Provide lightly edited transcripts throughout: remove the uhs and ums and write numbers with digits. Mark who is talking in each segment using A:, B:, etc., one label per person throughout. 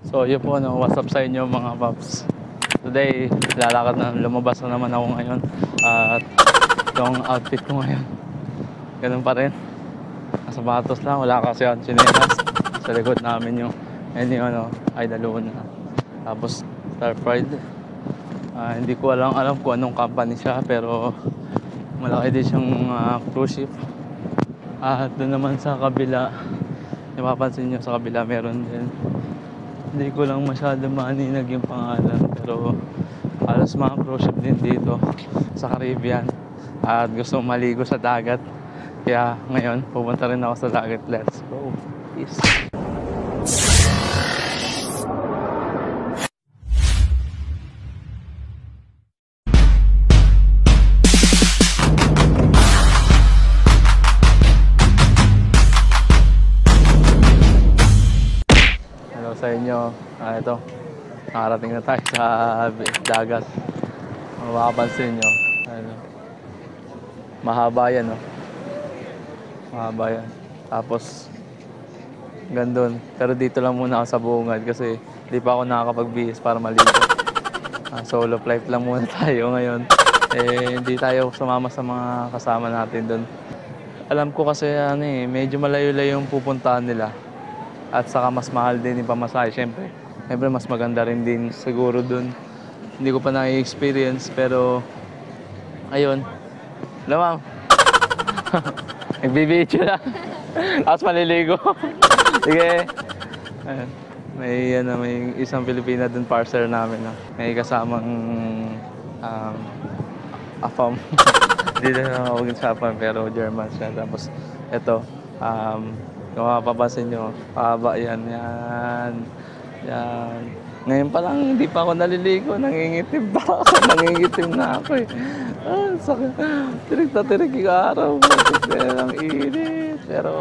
A: So yun po, no, what's up sa inyo mga paps. Today, lalakad na, lumabas na naman ako ngayon. At yung outfit ko ngayon, ganun pa rin. Sapatos lang, wala kasi ang chinelas. Sa likod namin yung Idol Luna. Tapos Star Pride. Hindi ko alam kung anong company siya, pero malaki din siyang cruise ship. At doon naman sa kabila, napapansin nyo sa kabila meron din. Hindi ko lang masyado maaninag yung pangalan, pero halos mga cruise ship din dito sa Caribbean. At gusto maligo sa dagat, kaya ngayon pupunta rin ako sa dagat. Let's go. Peace. Sa inyo, ito, nakarating na tayo sa dagat. Makapansin nyo, mahaba yan, no? Mahaba yan. Tapos gandun, pero dito lang muna ako sa bungad kasi di pa ako nakakapag-bihis para maligo. Solo flight lang muna tayo ngayon. Hindi tayo sumama sa mga kasama natin doon. Alam ko kasi medyo malayo-layo yung pupuntahan nila. At saka mas mahal din yung pamasahe, syempre. Syempre mas maganda rin din siguro dun. Hindi ko pa na-experience, pero ayun. Lamang. Nagbibidyo lang. Tapos maliligo. Sige. Ayun. May isang Pilipina dun, parcel namin. May kasamang AFAM. Hindi na ako ginsapan, pero German siya. Tapos ito, kung mapapansin nyo, pahaba yan. Ngayon pa lang, hindi pa ako naliligo. Nangingitim pa ako. Nangingitim na ako eh. Sakit. Tirik na tirik yung araw. Ang init. Pero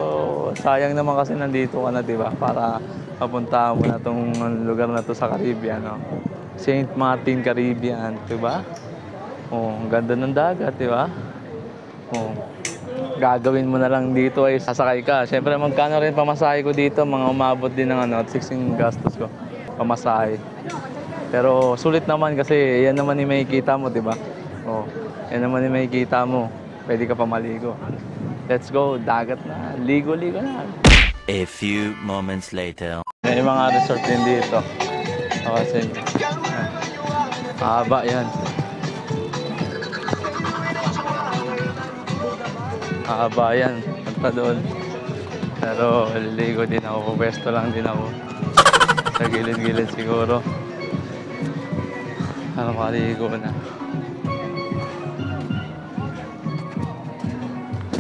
A: sayang naman kasi nandito ka na, diba? Para papuntahan mo na itong lugar na to sa Caribbean. No? St. Martin, Caribbean. Diba? Ang ganda ng dagat, diba? Gagawin mo na lang dito ay sasakay ka. Siyempre magkano rin pamasahe ko dito, mga umabot din ng 16 gastos ko pamasahe. Pero sulit naman kasi yan naman yung makikita mo, 'di ba? Yan naman yung makikita mo. Pwede ka pa maligo. Let's go, dagat na. Ligo-ligo na.
B: A few moments later.
A: May mga resort din dito. Kasi haba yan. Haba yan, punta doon. Pero liligo din ako, pwesto lang din ako. Sa gilid-gilid siguro. Ano, maligo na.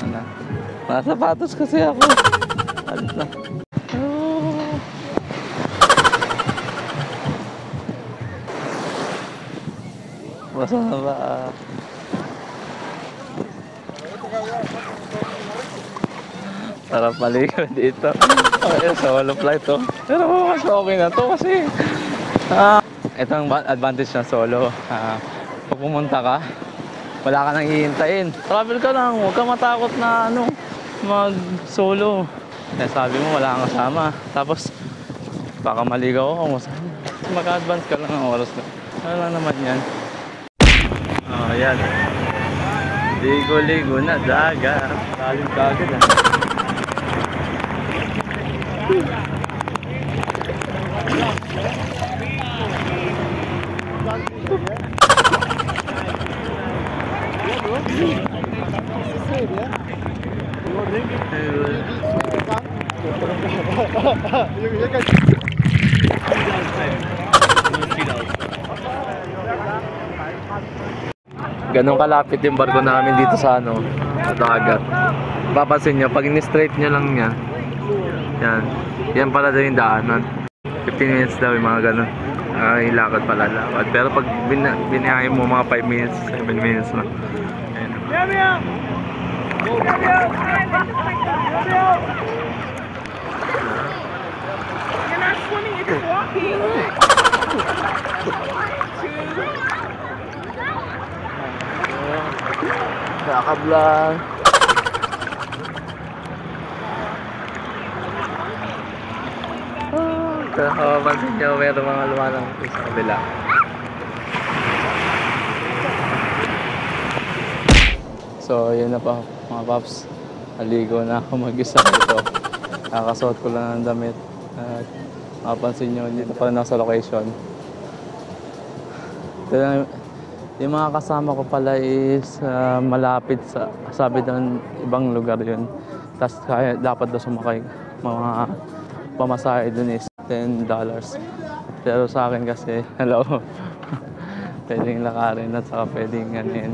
A: Ano? Mga sapatos kasi ako. Alis na. Basta ba? Sarap maligo dito. Solo flight to. Pero mas okay na to kasi ito ang advantage ng solo. Pag pumunta ka, wala ka nang hihintayin. Travel ka lang, huwag ka matakot na mag-solo. Sabi mo wala kang kasama. Tapos baka maligaw ako kung saan. Mag-advance ka lang ng oras na. Ano lang naman yan. Yan. Ligo-ligo na dagat. Lalim dagat Ganun kalapit yung barko namin dito sa dagat. Papansin nyo, pag in-straight nyo lang yan. Yan pala daw yung daanan. 15 minutes daw yung mga ganun. Lakad pala lakad. Pero pag binahay mo mga 5 minutes, 7 minutes na. Ayan.
C: You're not swimming, you're just walking.
A: Lakad lang. Ito, mapapansin nyo, meron mga lumanang sa kabila. So, yun na pa mga paps. Naligo na ako mag-isa dito. Nakakasuot ko lang ng damit. At mapapansin nyo, dito pa rin ako sa location. Ito na, yung mga kasama ko pala is malapit sa, sabi doon, ibang lugar yun. Tapos kaya dapat daw sumakay, mga pamasahe dun is $10. Pero sa akin kasi, hello, pwedeng lakarin at saka pwedeng ganin,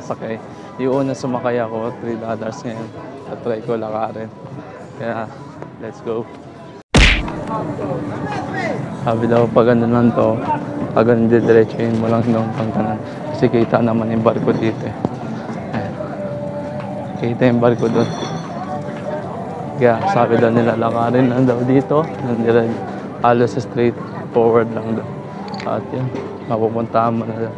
A: sakay. Yung una sumakay ako, $3 ngayon. At try ko lakarin. Kaya, let's go. Sabi daw, pag ano lang to, pag didiretsuhin mo lang nung pangkanan. Kasi kita naman yung barko dito eh. Ayan. Kita yung barko doon. Kaya sabi daw nila, lakarin lang daw dito. Halos straight forward lang daw. At yun, mapupuntahan mo na daw.